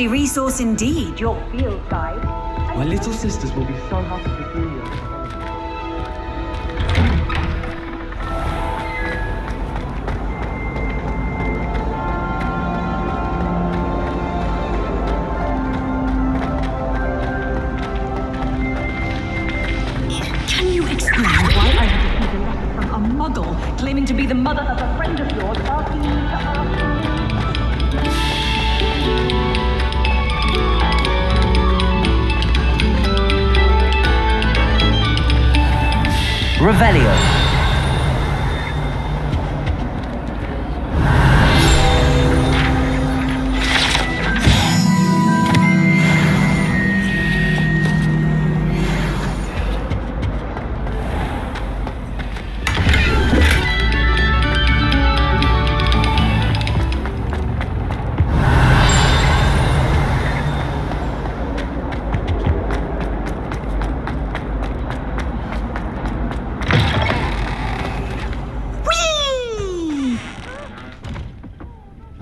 handy resource indeed, your field guide. My little sisters will be so happy to see you. Can you explain why I have received a letter from a muggle claiming to be the mother of a friend of yours asking you to ask? Revelio.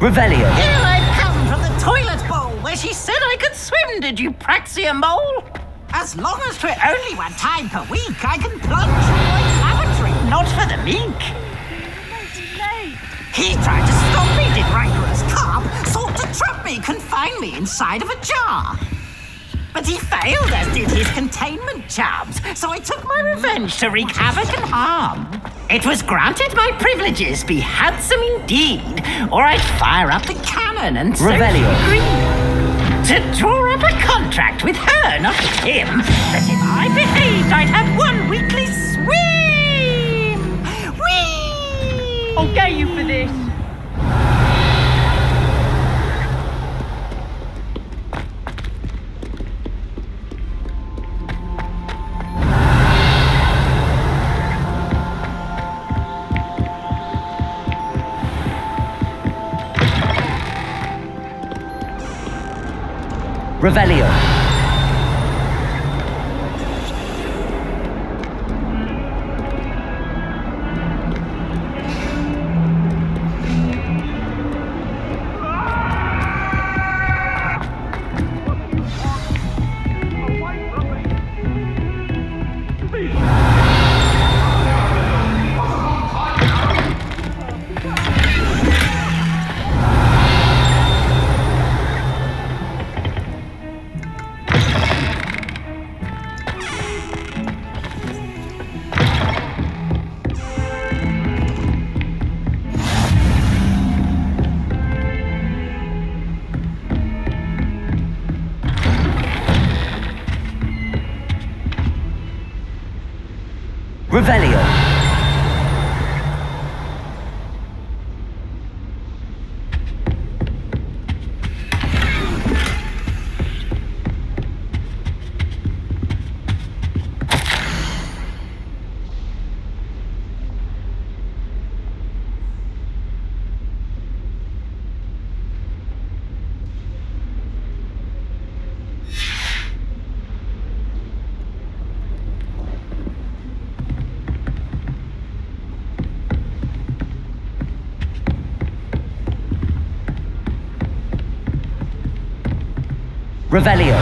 Revelio. Here I've come from the toilet bowl where she said I could swim, did you praxia mole? As long as for only 1 time per week, I can plunge through my lavatory, not for the meek. He tried to stop me, did Rancorous Carp, sought to trap me, confine me inside of a jar. But he failed, as did his containment charms, so I took my revenge to wreak havoc and harm. It was granted my privileges be handsome indeed, or I'd fire up the cannon and so Revelio. agree to draw up a contract with her, not with him, that if I behaved, I'd have 1 weekly swim. Whee! I'll get you for this. Revelio. Revelio. Revelio.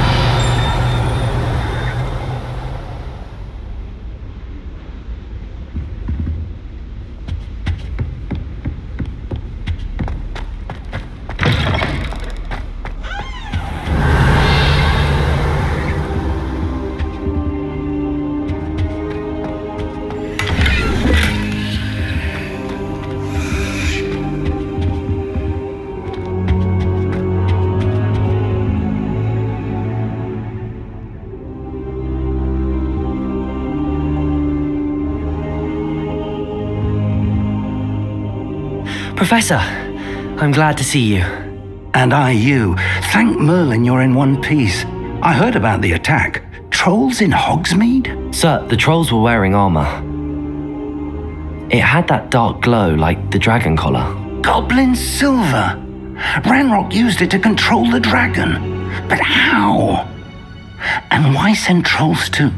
Professor, I'm glad to see you. And I you. Thank Merlin you're in one piece. I heard about the attack. Trolls in Hogsmeade? Sir, the trolls were wearing armor. It had that dark glow like the dragon collar. Goblin silver. Ranrock used it to control the dragon. But how? And why send trolls to...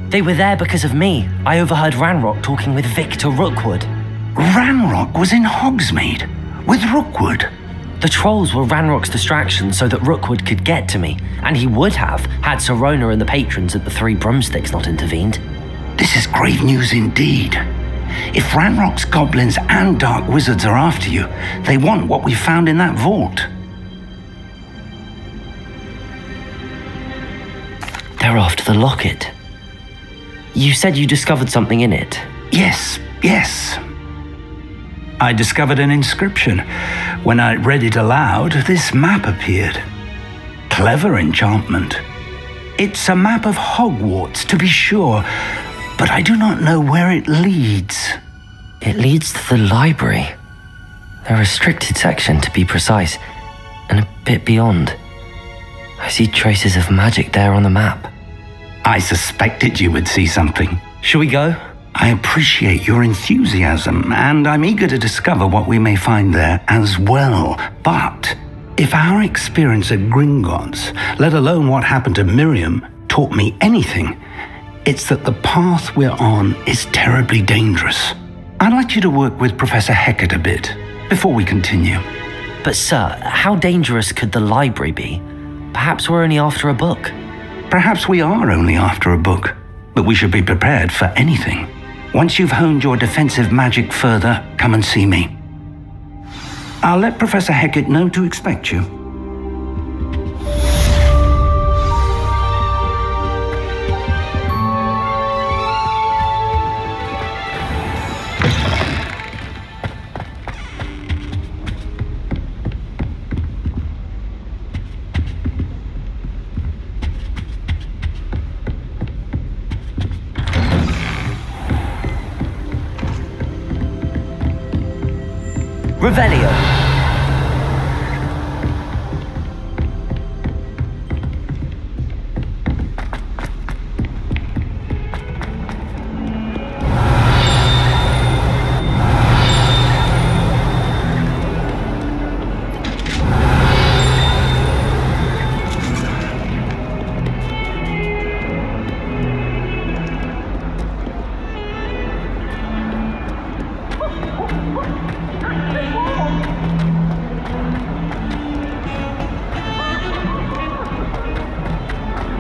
They were there because of me. I overheard Ranrock talking with Victor Rookwood. Ranrock was in Hogsmeade with Rookwood. The trolls were Ranrock's distraction so that Rookwood could get to me, and he would have had Sirona and the patrons at the Three Broomsticks not intervened. This is grave news indeed. If Ranrock's goblins and dark wizards are after you, they want what we found in that vault. They're after the locket. You said you discovered something in it. Yes. I discovered an inscription. When I read it aloud, this map appeared. Clever enchantment. It's a map of Hogwarts, to be sure, but I do not know where it leads. It leads to the library. The restricted section, to be precise, and a bit beyond. I see traces of magic there on the map. I suspected you would see something. Shall we go? I appreciate your enthusiasm, and I'm eager to discover what we may find there as well. But if our experience at Gringotts, let alone what happened to Miriam, taught me anything, it's that the path we're on is terribly dangerous. I'd like you to work with Professor Hecat a bit before we continue. But sir, how dangerous could the library be? Perhaps we're only after a book. Perhaps we are only after a book, but we should be prepared for anything. Once you've honed your defensive magic further, come and see me. I'll let Professor Hecat know to expect you. Revelio.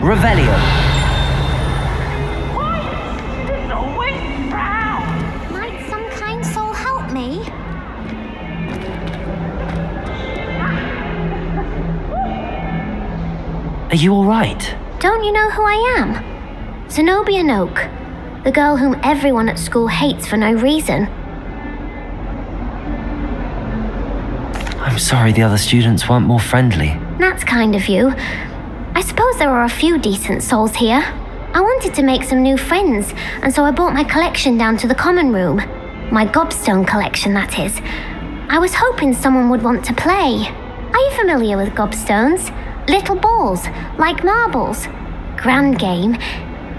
Revelio. It's always brown. Might some kind soul help me? Are you all right? Don't you know who I am? Zenobia Noak, the girl whom everyone at school hates for no reason. I'm sorry the other students weren't more friendly. That's kind of you. I suppose there are a few decent souls here. I wanted to make some new friends, and so I brought my collection down to the common room. My gobstone collection, that is. I was hoping someone would want to play. Are you familiar with gobstones? Little balls, like marbles. Grand game.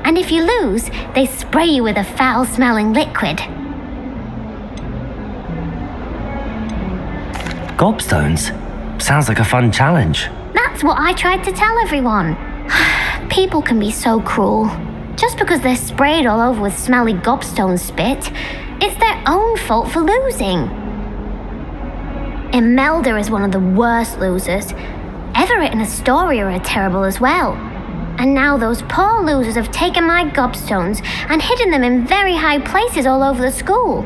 And if you lose, they spray you with a foul-smelling liquid. Gobstones? Sounds like a fun challenge. That's what I tried to tell everyone. People can be so cruel. Just because they're sprayed all over with smelly gobstone spit, it's their own fault for losing. Imelda is one of the worst losers. Everett and Astoria are terrible as well. And now those poor losers have taken my gobstones and hidden them in very high places all over the school.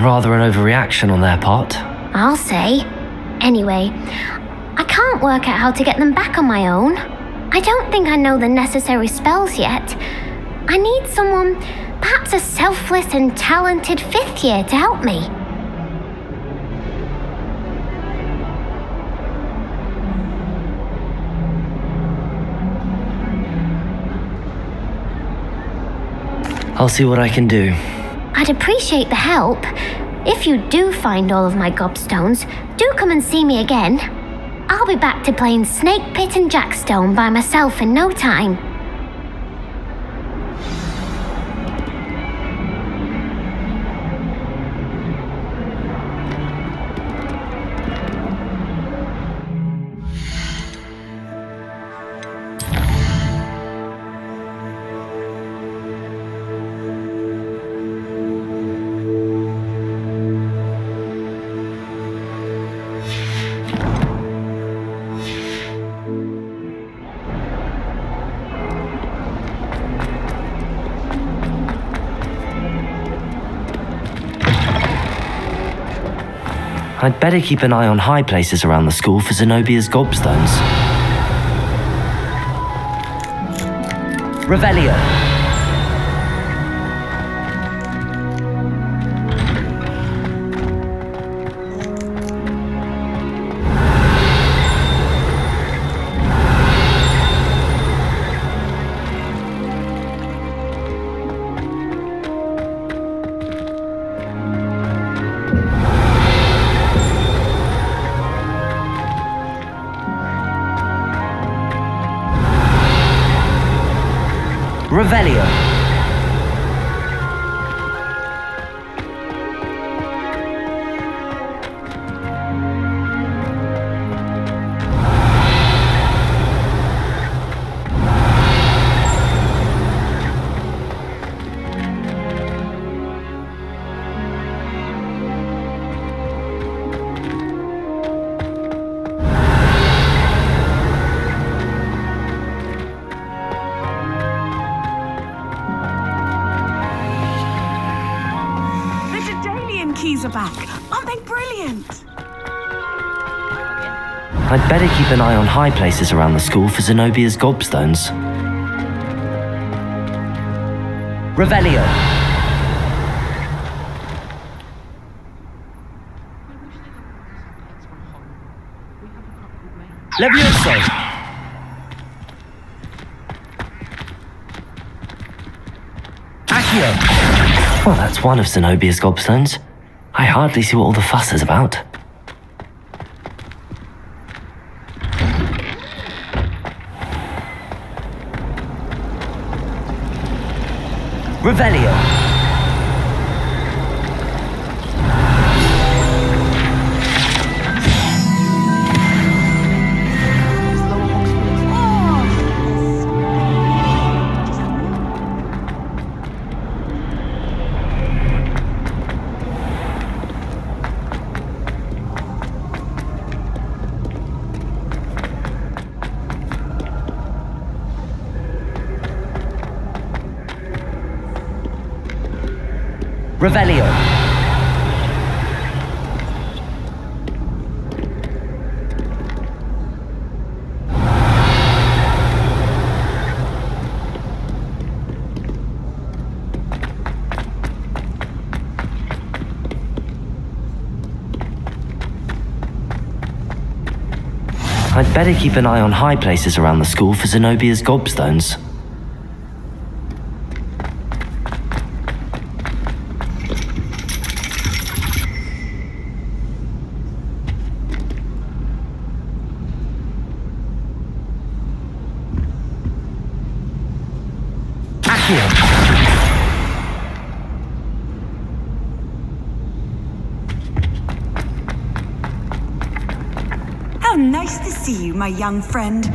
Rather an overreaction on their part. I'll say. Anyway, I can't work out how to get them back on my own. I don't think I know the necessary spells yet. I need someone, perhaps a selfless and talented fifth year to help me. I'll see what I can do. I'd appreciate the help. If you do find all of my gobstones, do come and see me again. I'll be back to playing Snake Pit and Jackstone by myself in no time. I'd better keep an eye on high places around the school for Zenobia's gobstones. Revelio. Revelio. Keys are back. Aren't they brilliant? I'd better keep an eye on high places around the school for Zenobia's gobstones. Revelio. Levioso. Accio. Well, that's one of Zenobia's gobstones. I hardly see what all the fuss is about. Revelio. Revelio. I'd better keep an eye on high places around the school for Zenobia's gobstones. How nice to see you, my young friend.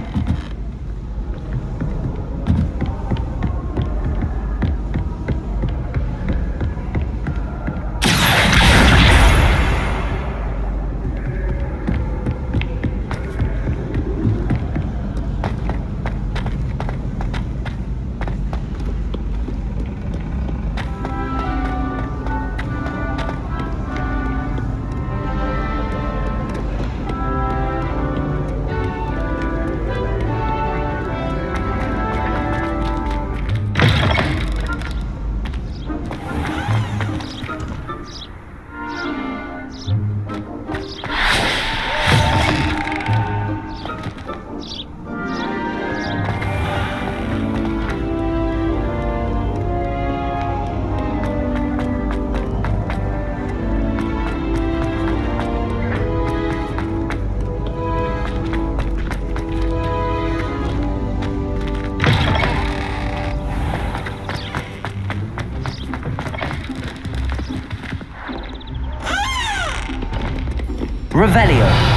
Revelio.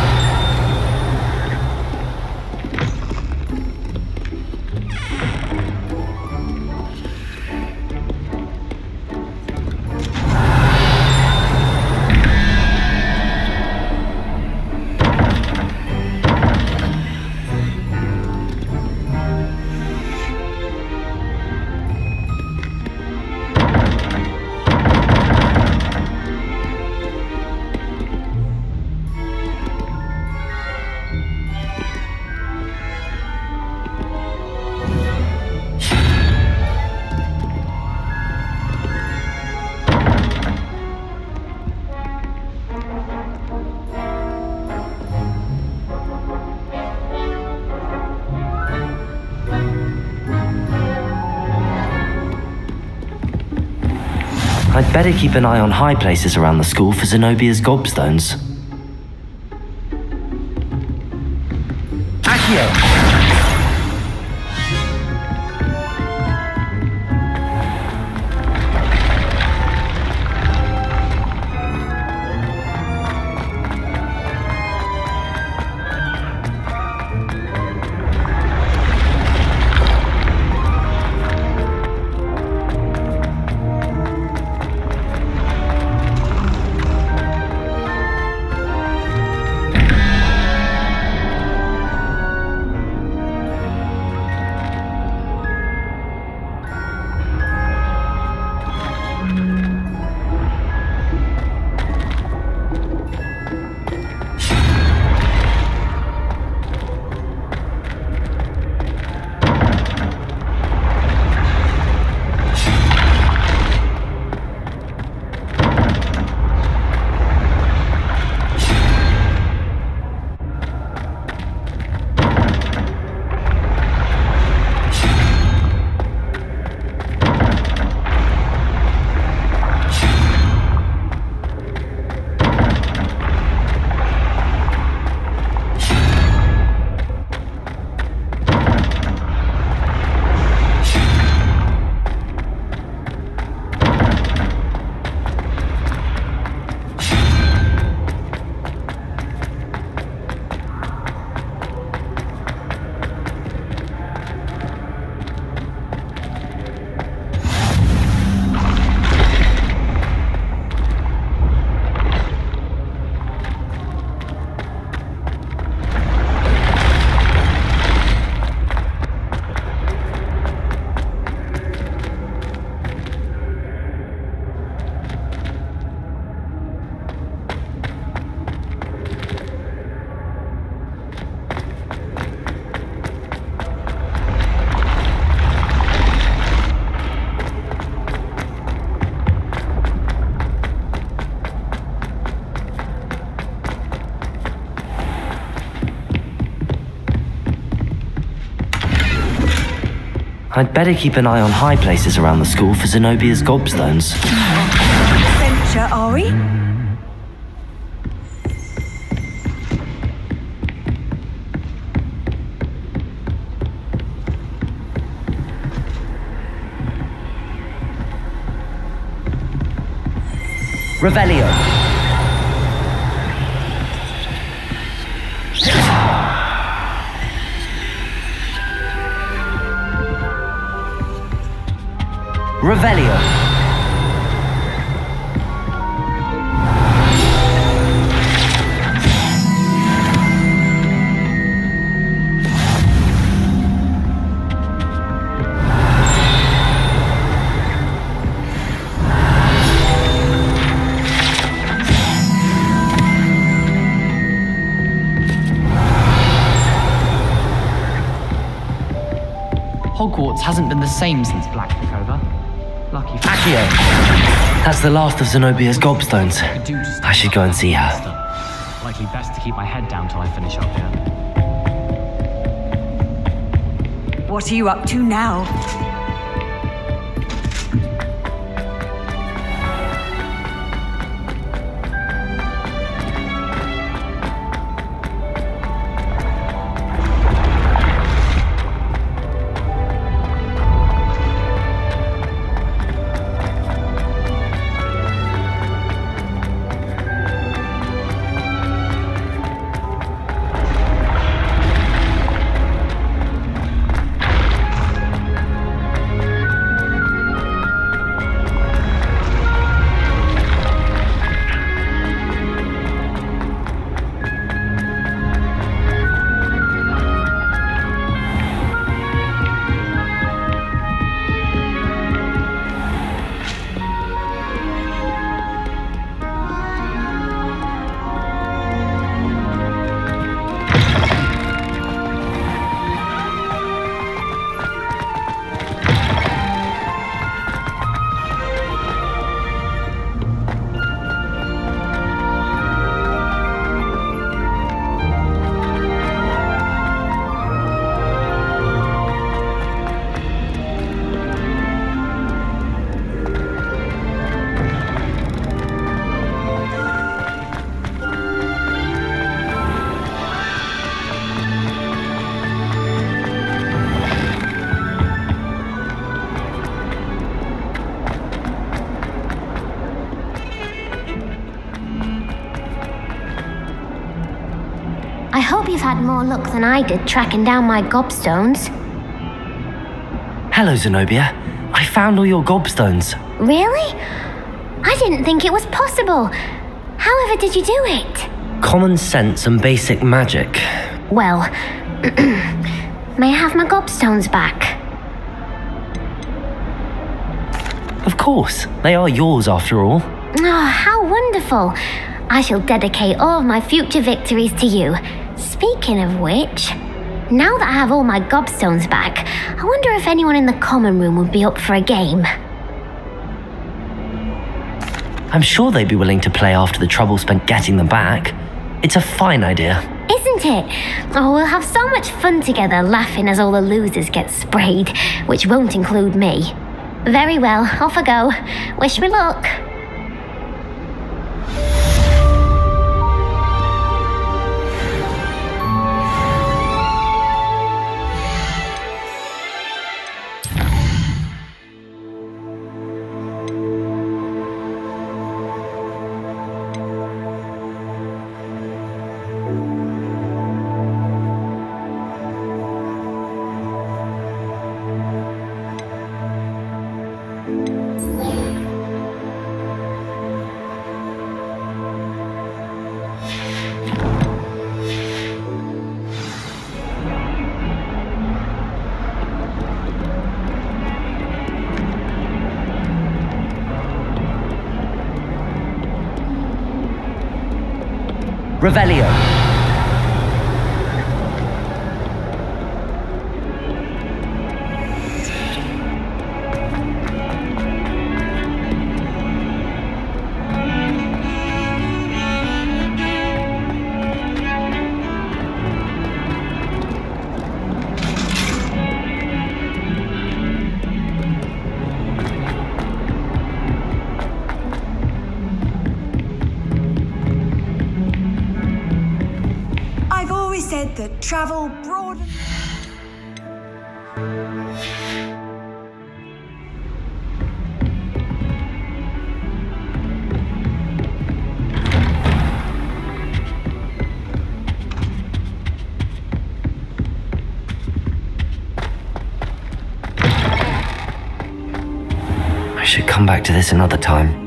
I'd better keep an eye on high places around the school for Zenobia's gobstones. Accio! I'd better keep an eye on high places around the school for Zenobia's gobstones. Adventure, are we? Revelio. Revelio. Hogwarts hasn't been the same since Black took over. Lucky for Accio! That's the last of Zenobia's gobstones. I should go and see her. Likely best to keep my head down till I finish up here. What are you up to now? you've had more luck than I did tracking down my gobstones. Hello, Zenobia. I found all your gobstones. Really? I didn't think it was possible. However did you do it? Common sense and basic magic. Well, may I have my gobstones back? Of course. They are yours after all. Oh, how wonderful. I shall dedicate all of my future victories to you. Speaking of which, now that I have all my gobstones back, I wonder if anyone in the common room would be up for a game. I'm sure they'd be willing to play after the trouble spent getting them back. It's a fine idea. Isn't it? Oh, we'll have so much fun together laughing as all the losers get sprayed, which won't include me. Very well, off I go. Wish me luck. Revelio. Said that travel broad. I should come back to this another time.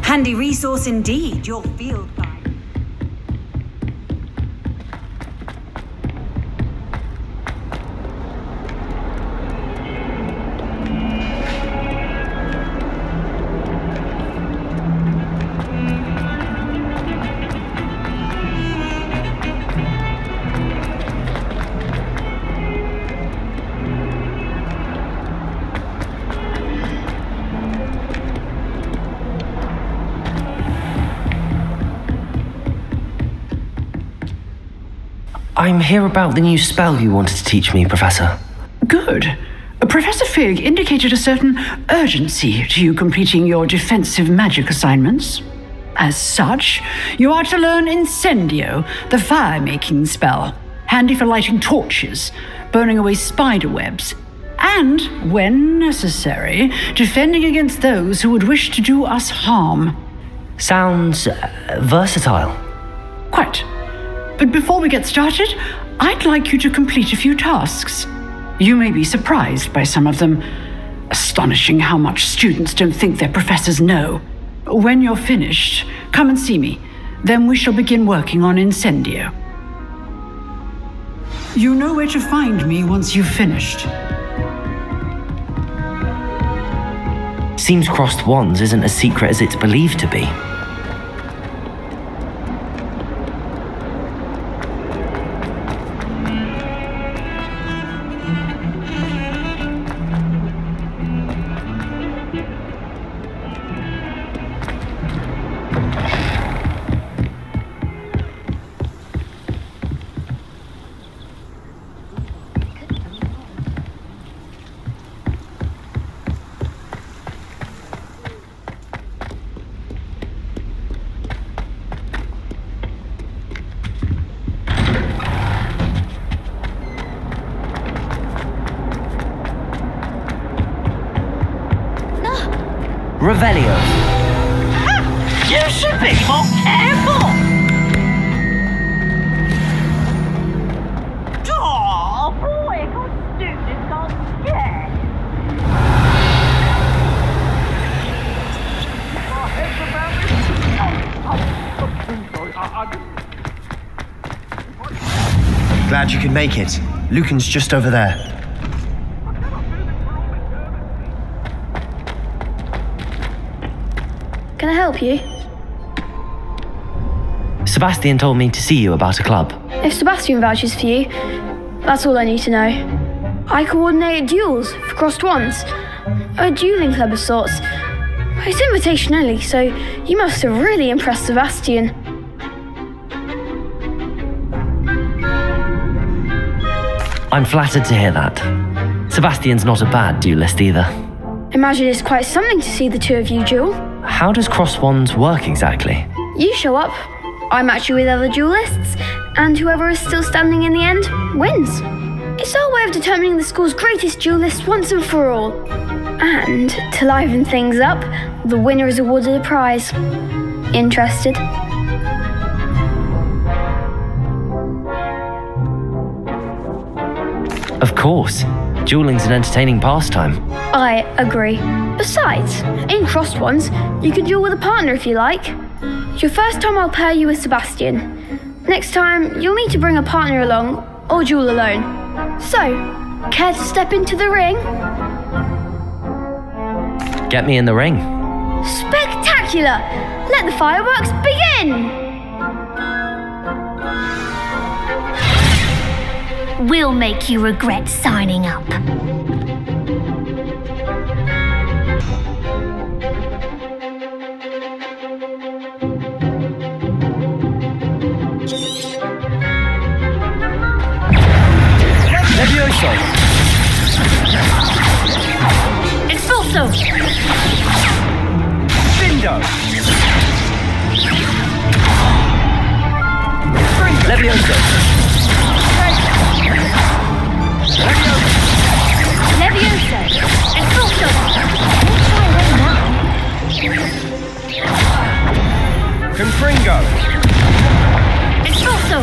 Handy resource indeed, your field guide. I'm here about the new spell you wanted to teach me, Professor. Good. Professor Fig indicated a certain urgency to you completing your defensive magic assignments. As such, you are to learn Incendio, the fire-making spell, handy for lighting torches, burning away spider webs, and, when necessary, defending against those who would wish to do us harm. Sounds versatile. Quite. But before we get started, I'd like you to complete a few tasks. You may be surprised by some of them. Astonishing how much students don't think their professors know. When you're finished, come and see me. Then we shall begin working on Incendio. You know where to find me once you've finished. Seems crossed wands isn't as secret as it's believed to be. Revelio. You should be more careful! Oh, boy, good student got scared. Glad you could make it. Lucan's just over there. Can I help you? Sebastian told me to see you about a club. If Sebastian vouches for you, that's all I need to know. I coordinate duels for crossed ones. A dueling club of sorts. It's invitation only, so you must have really impressed Sebastian. I'm flattered to hear that. Sebastian's not a bad duelist either. Imagine it's quite something to see the two of you duel. How does cross wands work exactly? You show up, I match you with other duelists, and whoever is still standing in the end wins. It's our way of determining the school's greatest duelist once and for all. And to liven things up, the winner is awarded a prize. Interested? Of course. Dueling's an entertaining pastime. I agree. Besides, in crossed ones, you can duel with a partner if you like. Your first time I'll pair you with Sebastian. Next time, you'll need to bring a partner along, or duel alone. So, care to step into the ring? Get me in the ring. Spectacular! Let the fireworks begin! We'll make you regret signing up. Levioso! Expulso! Bindo! Levioso! Leviosa! Expulso! Confringo! Expulso!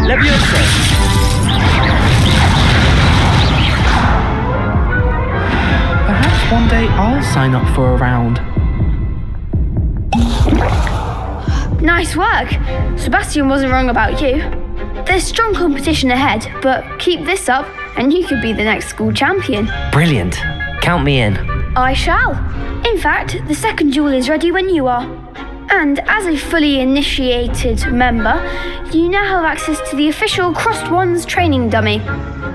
Leviosa! Perhaps one day I'll sign up for a round. Nice work. Sebastian wasn't wrong about you. There's strong competition ahead, but keep this up and you could be the next school champion. Brilliant. Count me in. I shall. In fact, the second duel is ready when you are. And as a fully initiated member, you now have access to the official Crossed Wands training dummy.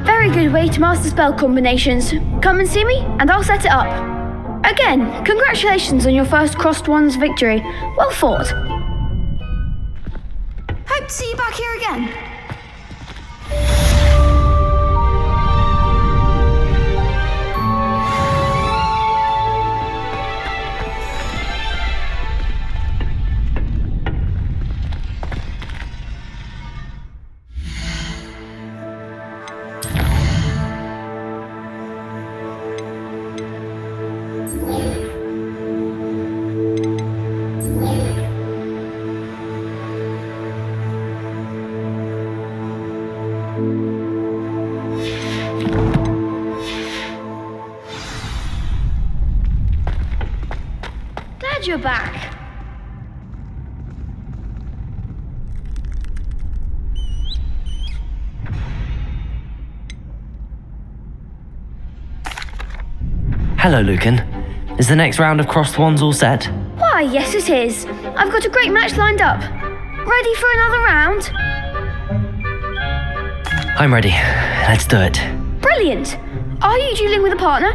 Very good way to master spell combinations. Come and see me and I'll set it up. Again, congratulations on your first Crossed Wands victory. Well fought. Hope to see you back here again. Glad you're back. Hello, Lucan. Is the next round of Crossed Wands all set? Why, yes it is. I've got a great match lined up. Ready for another round? I'm ready. Let's do it. Brilliant. Are you dueling with a partner?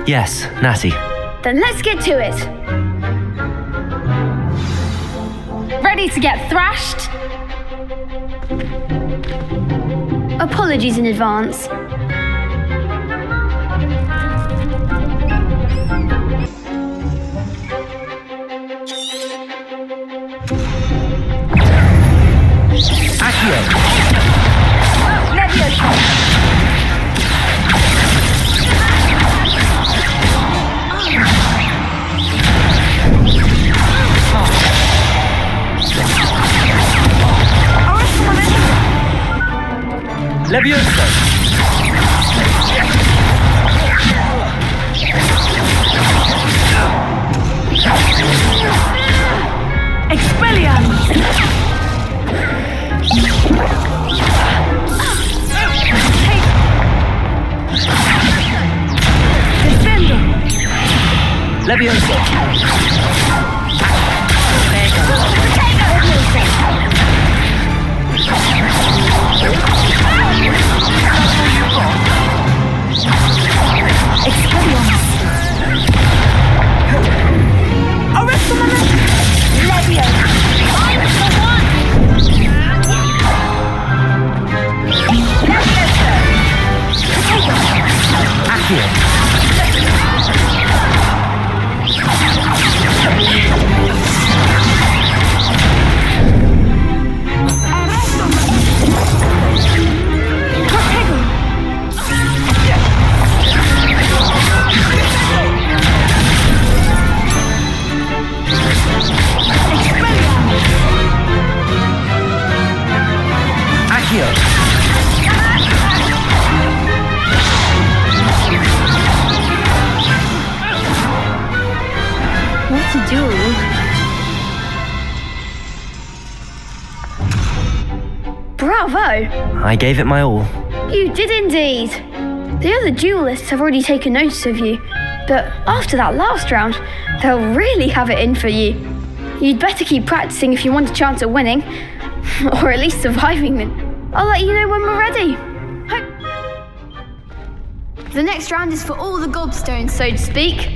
Yes, Natty. Then let's get to it. Ready to get thrashed? Apologies in advance. Levioso! Expelliarmus! Defendo! Levioso! Expelliarmus! Arrest the momentum! Levioso! I'm the one! What to do? Bravo! I gave it my all. You did indeed. The other duelists have already taken notice of you, but after that last round, they'll really have it in for you. You'd better keep practicing if you want a chance at winning, or at least surviving them. I'll let you know when we're ready. The next round is for all the gobstones, so to speak.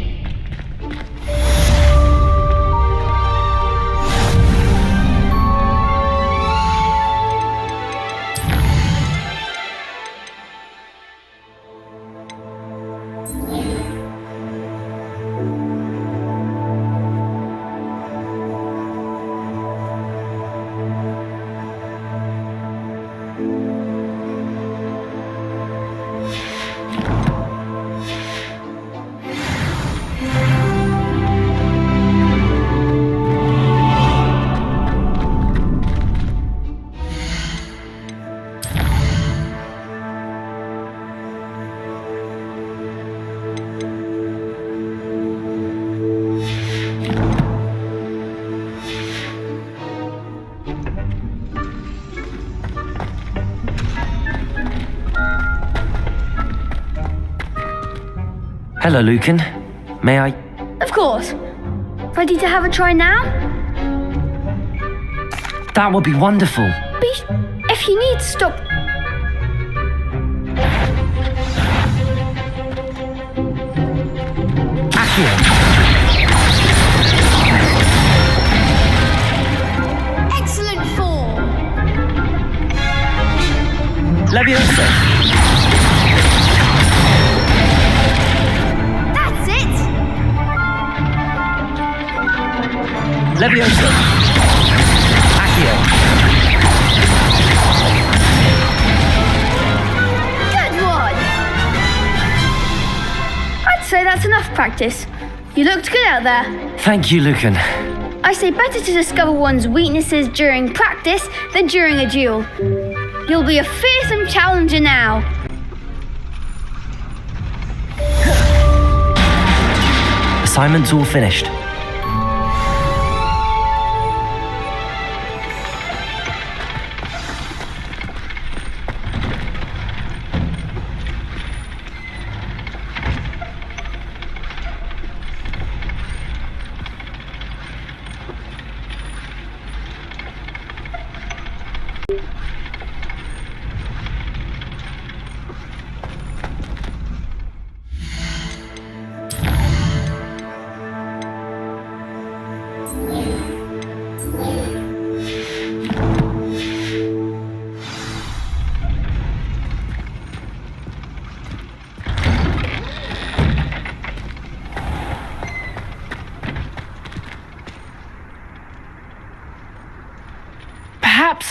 Hello, Lucan. May I? Of course. Ready to have a try now? That would be wonderful. If you need to stop... Accio. Excellent form! Levioso. That's it! Levioso. Accio. Good one! I'd say that's enough practice. You looked good out there. Thank you, Lucan. I say better to discover one's weaknesses during practice than during a duel. You'll be a fearsome challenger now. Assignment's all finished.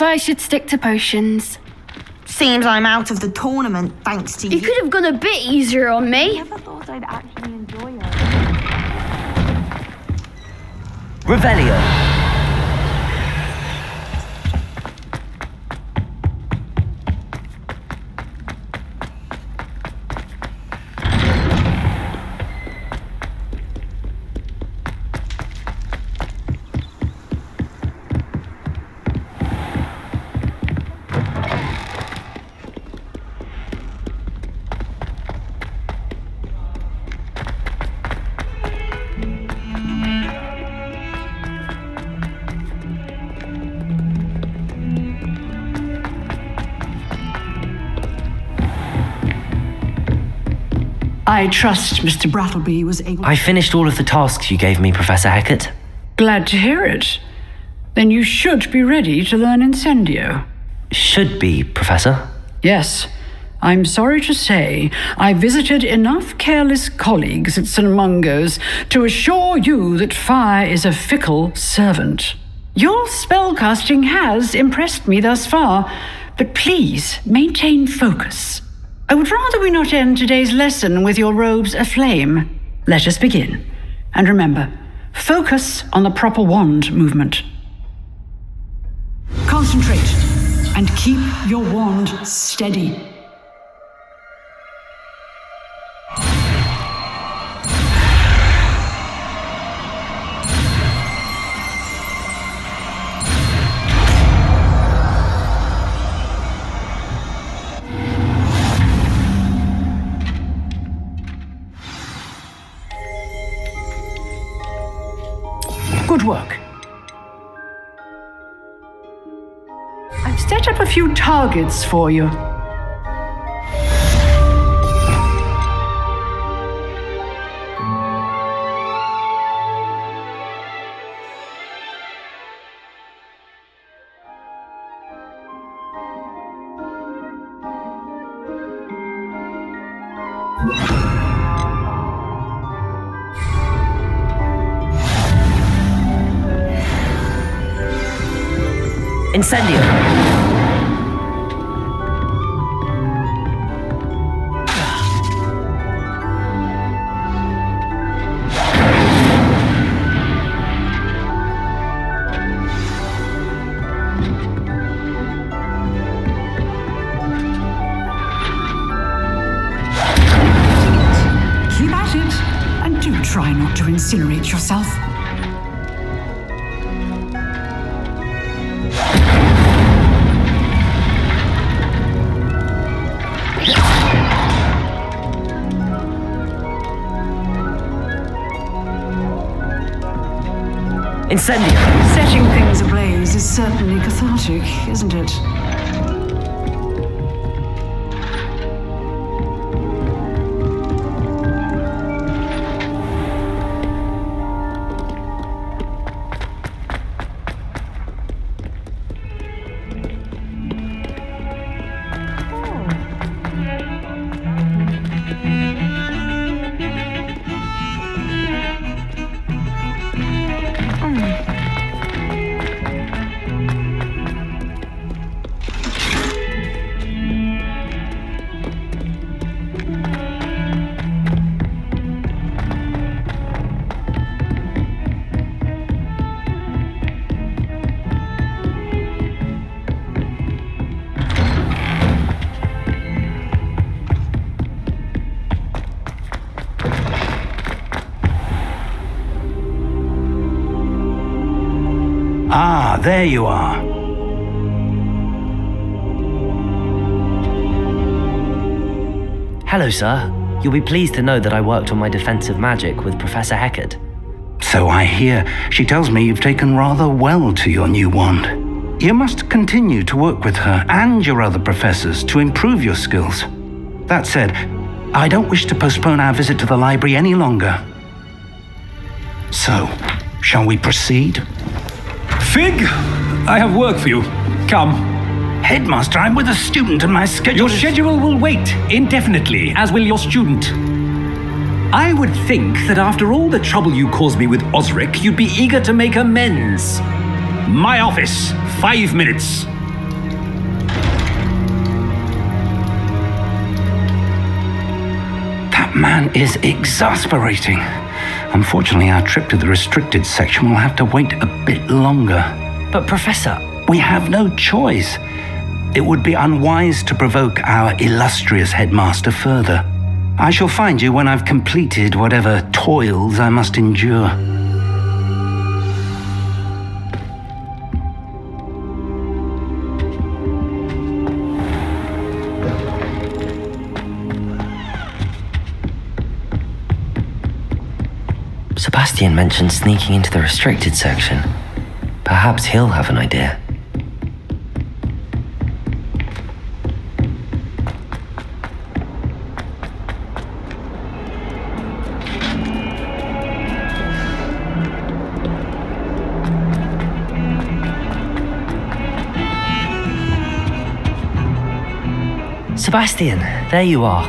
tough, I should stick to potions. Seems I'm out of the tournament thanks to you. You could have gone a bit easier on me. Never thought I'd actually enjoy it. Revelio. I trust Mr. Brattleby was able... I finished all of the tasks you gave me, Professor Hecat. Glad to hear it. Then you should be ready to learn Incendio. Should be, Professor. Yes. I'm sorry to say, I visited enough careless colleagues at St. Mungo's to assure you that fire is a fickle servant. Your spellcasting has impressed me thus far, but please maintain focus. I would rather we not end today's lesson with your robes aflame. Let us begin. And remember, focus on the proper wand movement. Concentrate and keep your wand steady. Good work. I've set up a few targets for you. Incendio. Keep at it, and do try not to incinerate yourself. Incendio. Setting things ablaze is certainly cathartic, isn't it? Ah, there you are. Hello, sir. You'll be pleased to know that I worked on my defensive magic with Professor Hecat. So I hear. She tells me you've taken rather well to your new wand. You must continue to work with her and your other professors to improve your skills. That said, I don't wish to postpone our visit to the library any longer. So, shall we proceed? Fig, I have work for you. Come. Headmaster, I'm with a student and my schedule Your schedule will wait indefinitely, as will your student. I would think that after all the trouble you caused me with Osric, you'd be eager to make amends. My office, 5 minutes. That man is exasperating. Unfortunately, our trip to the restricted section will have to wait a bit longer. But Professor... We have no choice. It would be unwise to provoke our illustrious headmaster further. I shall find you when I've completed whatever toils I must endure. Sebastian mentioned sneaking into the restricted section. Perhaps he'll have an idea. Sebastian, there you are.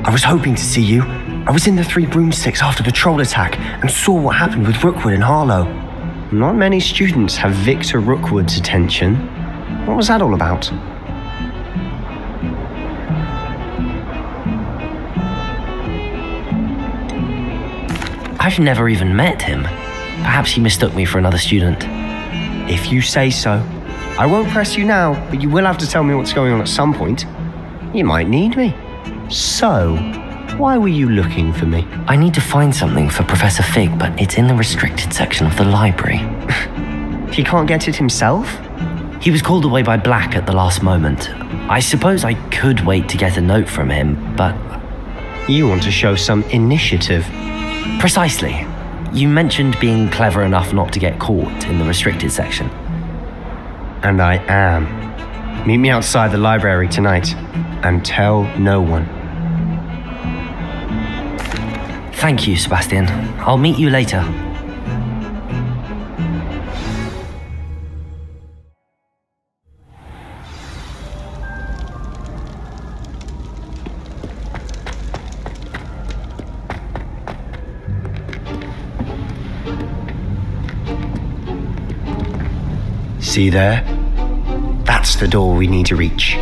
I was hoping to see you. I was in the Three Broomsticks after the troll attack and saw what happened with Rookwood and Harlow. Not many students have Victor Rookwood's attention. What was that all about? I've never even met him. Perhaps he mistook me for another student. If you say so. I won't press you now, but you will have to tell me what's going on at some point. You might need me. So, why were you looking for me? I need to find something for Professor Fig, but it's in the restricted section of the library. He can't get it himself? He was called away by Black at the last moment. I suppose I could wait to get a note from him, but... You want to show some initiative. Precisely. You mentioned being clever enough not to get caught in the restricted section. And I am. Meet me outside the library tonight, and tell no one. Thank you, Sebastian. I'll meet you later. See there? That's the door we need to reach.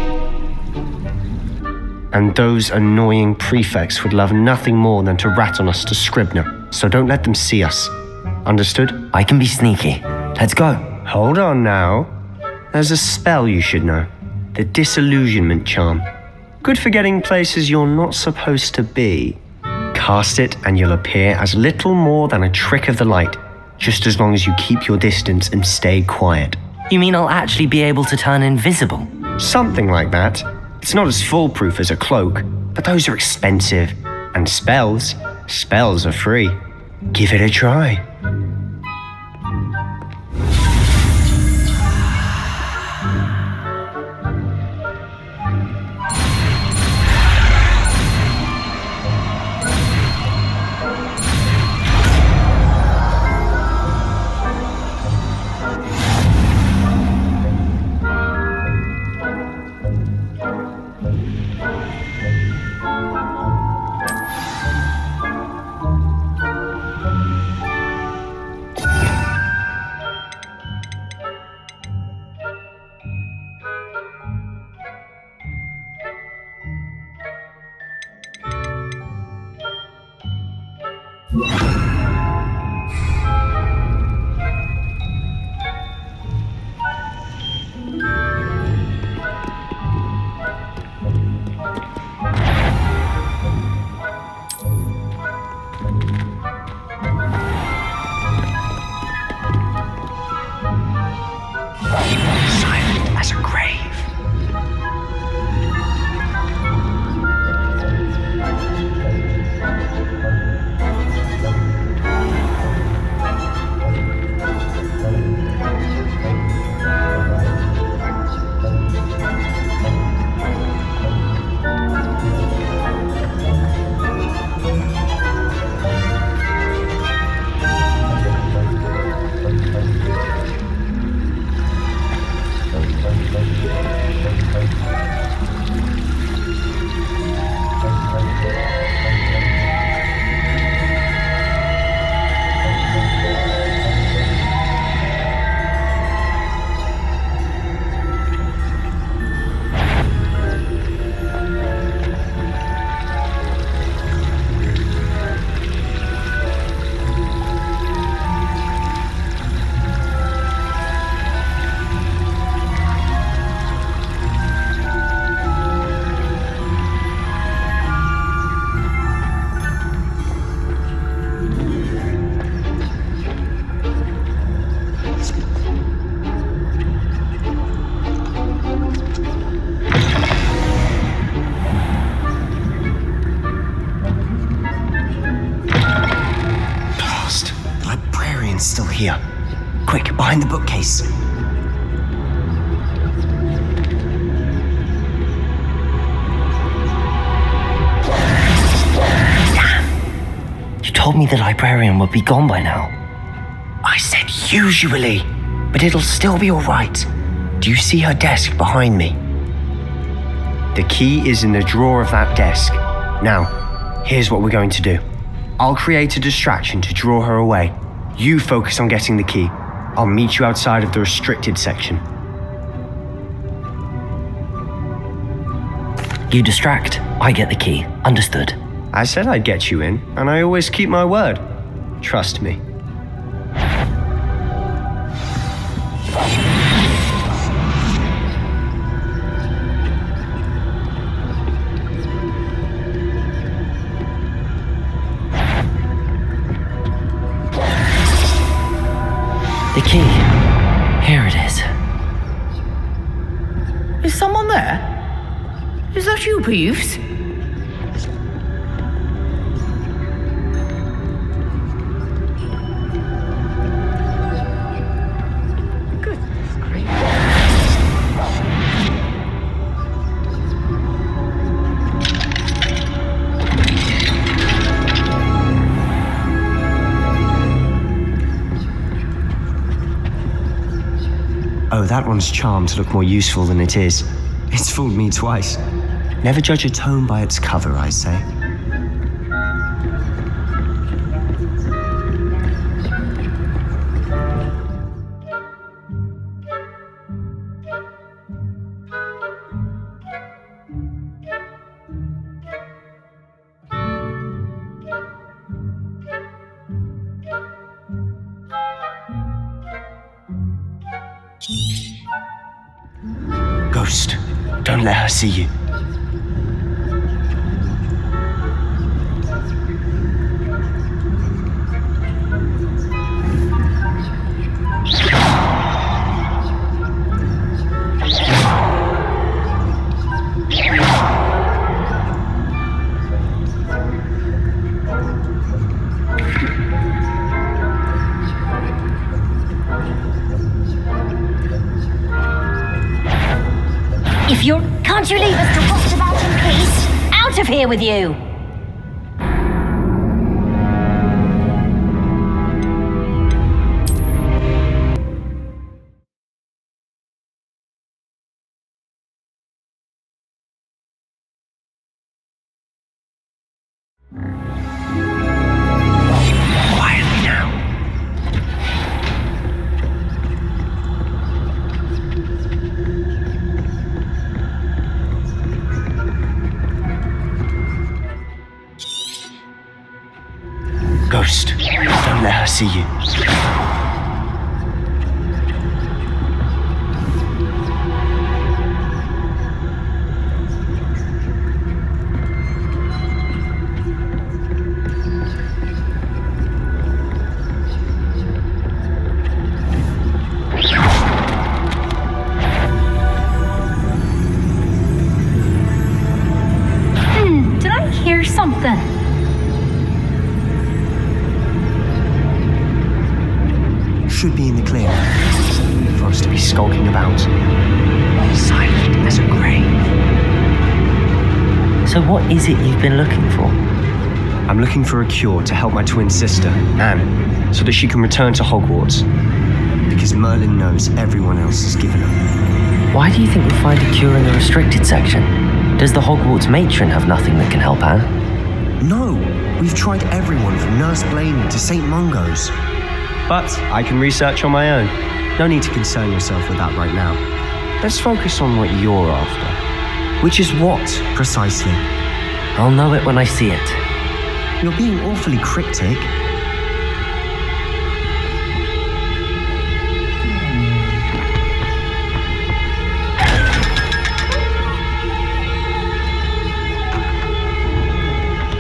And those annoying prefects would love nothing more than to rat on us to Scribner, so don't let them see us. Understood? I can be sneaky. Let's go. Hold on now. There's a spell you should know. The Disillusionment Charm. Good for getting places you're not supposed to be. Cast it and you'll appear as little more than a trick of the light, just as long as you keep your distance and stay quiet. You mean I'll actually be able to turn invisible? Something like that. It's not as foolproof as a cloak, but those are expensive. And spells are free. Give it a try. here. Quick, behind the bookcase. You told me the librarian would be gone by now. I said usually, but it'll still be alright. Do you see her desk behind me? The key is in the drawer of that desk. Now, here's what we're going to do. I'll create a distraction to draw her away. You focus on getting the key. I'll meet you outside of the restricted section. You distract, I get the key. Understood. I said I'd get you in, and I always keep my word. Trust me. The key. Here it is. Is someone there? Is that you, Peeves? Oh, that one's charmed to look more useful than it is. It's fooled me twice. Never judge a tome by its cover, I say. Ghost, don't let her see you. Can't you leave us to rot about in peace? Out of here with you! Quietly now. Ghost, don't let her see you. Did I hear something? Should be in the clear for us to be skulking about. Silent as a grave. So what is it you've been looking for? I'm looking for a cure to help my twin sister, Anne, so that she can return to Hogwarts. Because Merlin knows everyone else has given up. Why do you think we'll find a cure in the restricted section? Does the Hogwarts matron have nothing that can help Anne? No, we've tried everyone from Nurse Blaney to St. Mungo's. But I can research on my own. No need to concern yourself with that right now. Let's focus on what you're after. Which is what, precisely? I'll know it when I see it. You're being awfully cryptic.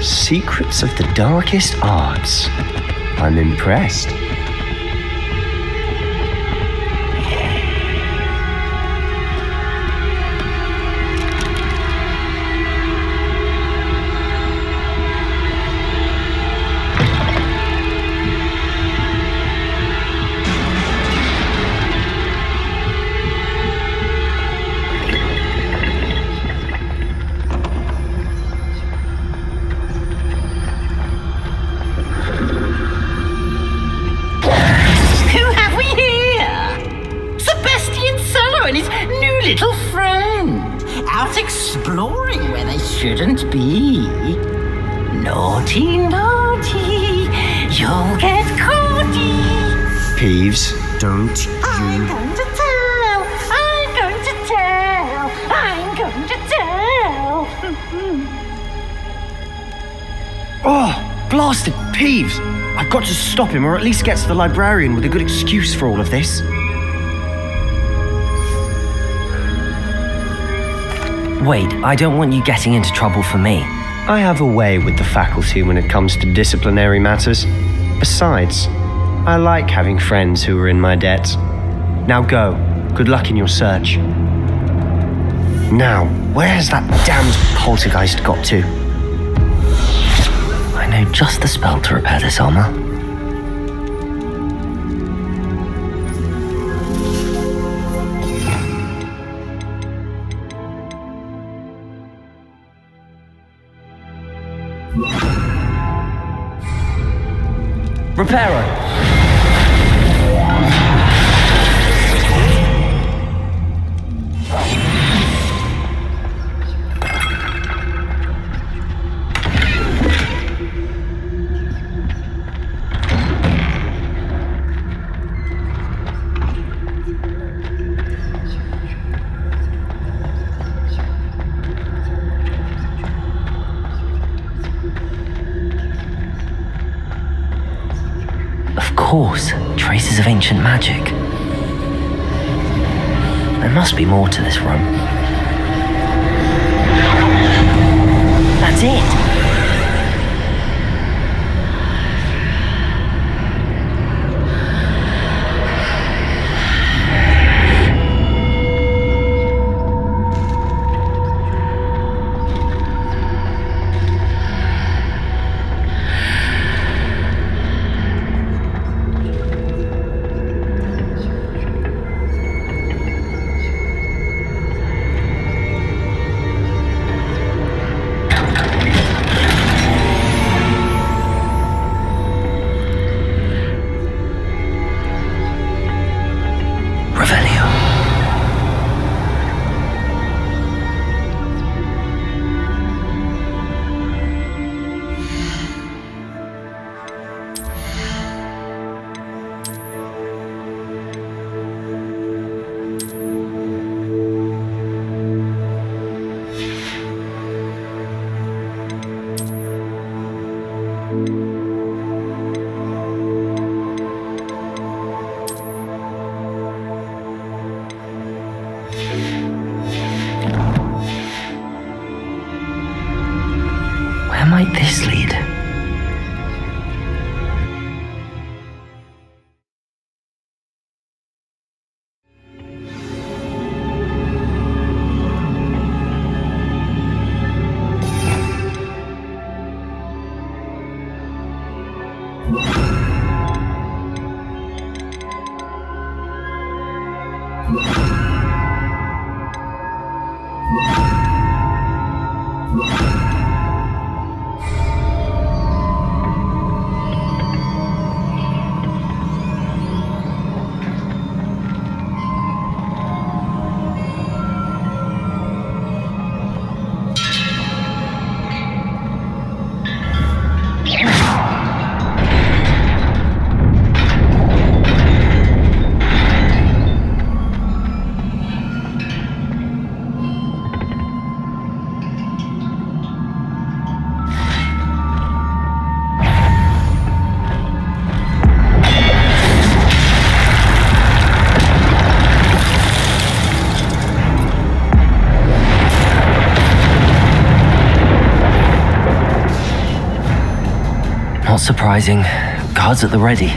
Secrets of the darkest arts. I'm impressed. shouldn't be. Naughty, naughty, you'll get caughty. Peeves, don't I'm you... going to tell, I'm going to tell, I'm going to tell. Oh, blasted Peeves! I've got to stop him, or at least get to the librarian with a good excuse for all of this. Wait, I don't want you getting into trouble for me. I have a way with the faculty when it comes to disciplinary matters. Besides, I like having friends who are in my debt. Now go. Good luck in your search. Now, where has that damned poltergeist got to? I know just the spell to repair this armor. Reparo! Of course, traces of ancient magic. There must be more to this room. That's it! Where might this lead? Not surprising. Guards at the ready.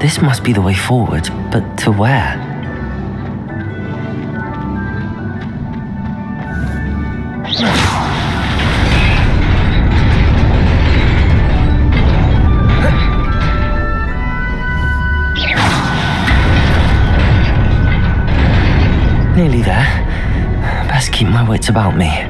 This must be the way forward, but to where? Nearly there. Best keep my wits about me.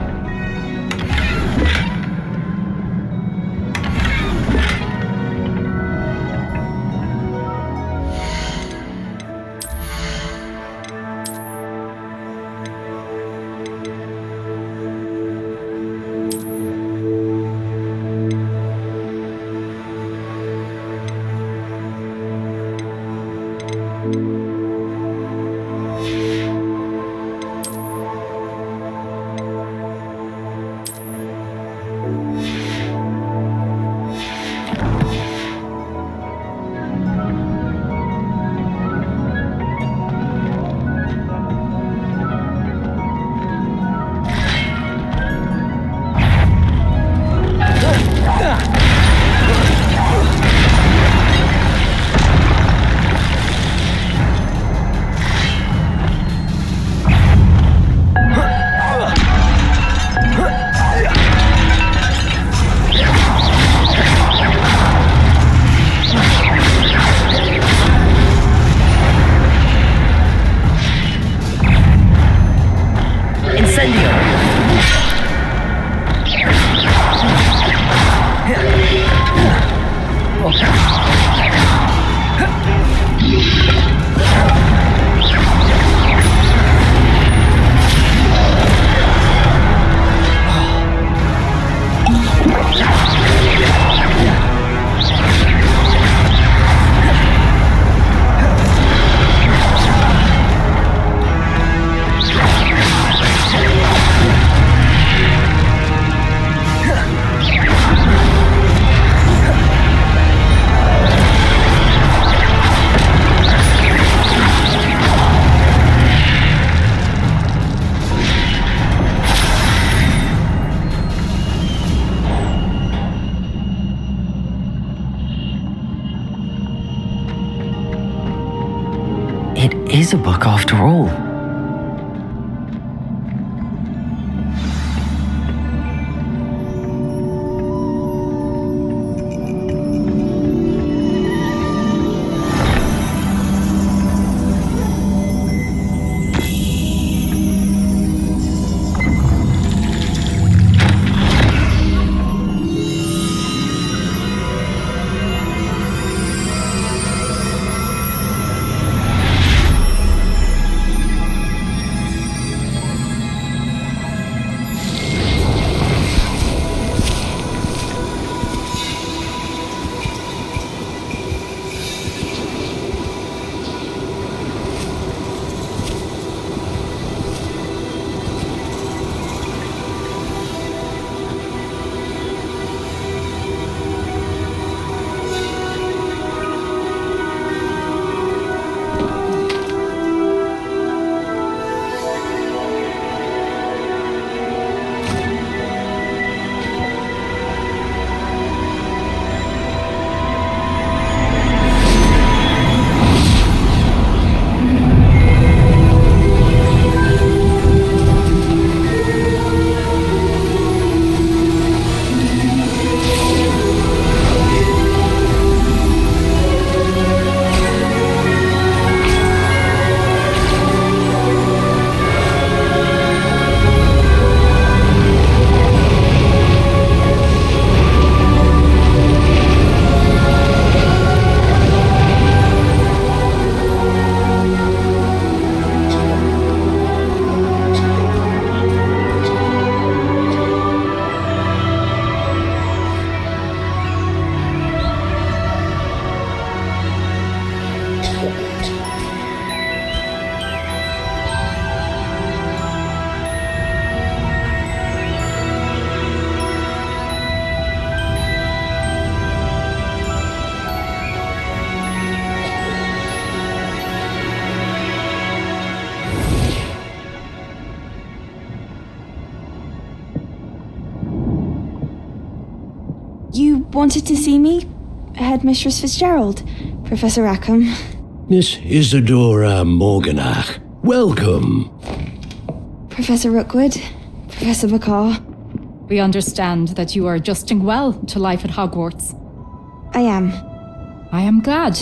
It is a book after all. You wanted to see me, Headmistress Fitzgerald? Professor Rackham. Miss Isadora Morganach, welcome. Professor Rookwood. Professor Bakar. We understand that you are adjusting well to life at Hogwarts. I am. I am glad.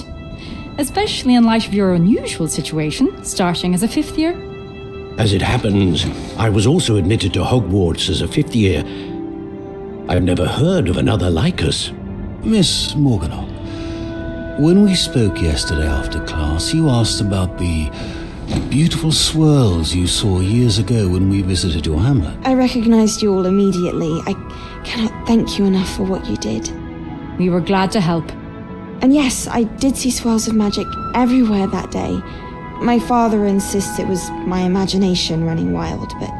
Especially in light of your unusual situation, starting as a 5th year. As it happens, I was also admitted to Hogwarts as a 5th year. I've never heard of another like us. Miss Morganach, when we spoke yesterday after class, you asked about the beautiful swirls you saw years ago when we visited your hamlet. I recognized you all immediately. I cannot thank you enough for what you did. We were glad to help. And yes, I did see swirls of magic everywhere that day. My father insists it was my imagination running wild, but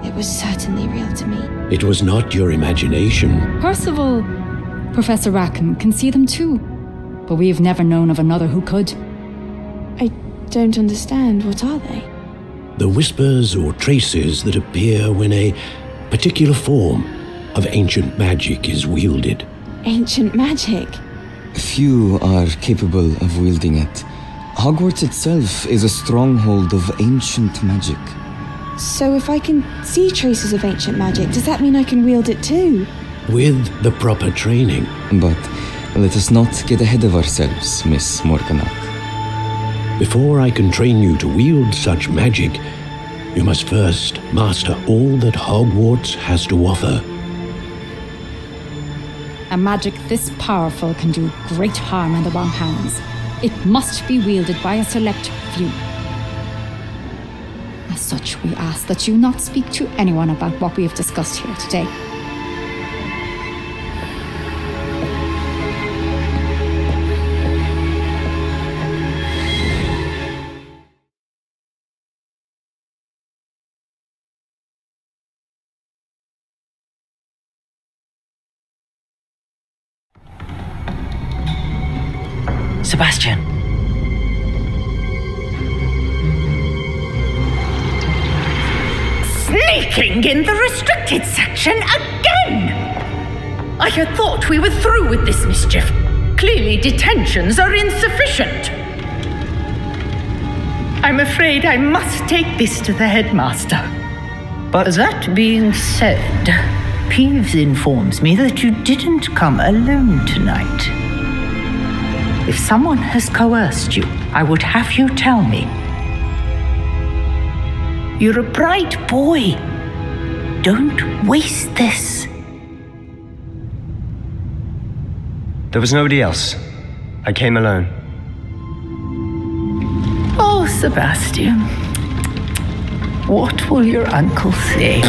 it was certainly real to me. It was not your imagination. Percival, Professor Rackham can see them too, but we've never known of another who could. I don't understand. What are they? The whispers or traces that appear when a particular form of ancient magic is wielded. Ancient magic? Few are capable of wielding it. Hogwarts itself is a stronghold of ancient magic. So if I can see traces of ancient magic, does that mean I can wield it too? With the proper training. But let us not get ahead of ourselves, Miss Morganach. Before I can train you to wield such magic, you must first master all that Hogwarts has to offer. A magic this powerful can do great harm in the wrong hands. It must be wielded by a select few. As such, we ask that you not speak to anyone about what we have discussed here today. Sebastian. Sneaking in the restricted section again! I had thought we were through with this mischief. Clearly detentions are insufficient. I'm afraid I must take this to the headmaster. But that being said, Peeves informs me that you didn't come alone tonight. If someone has coerced you, I would have you tell me. You're a bright boy. Don't waste this. There was nobody else. I came alone. Oh, Sebastian. What will your uncle say?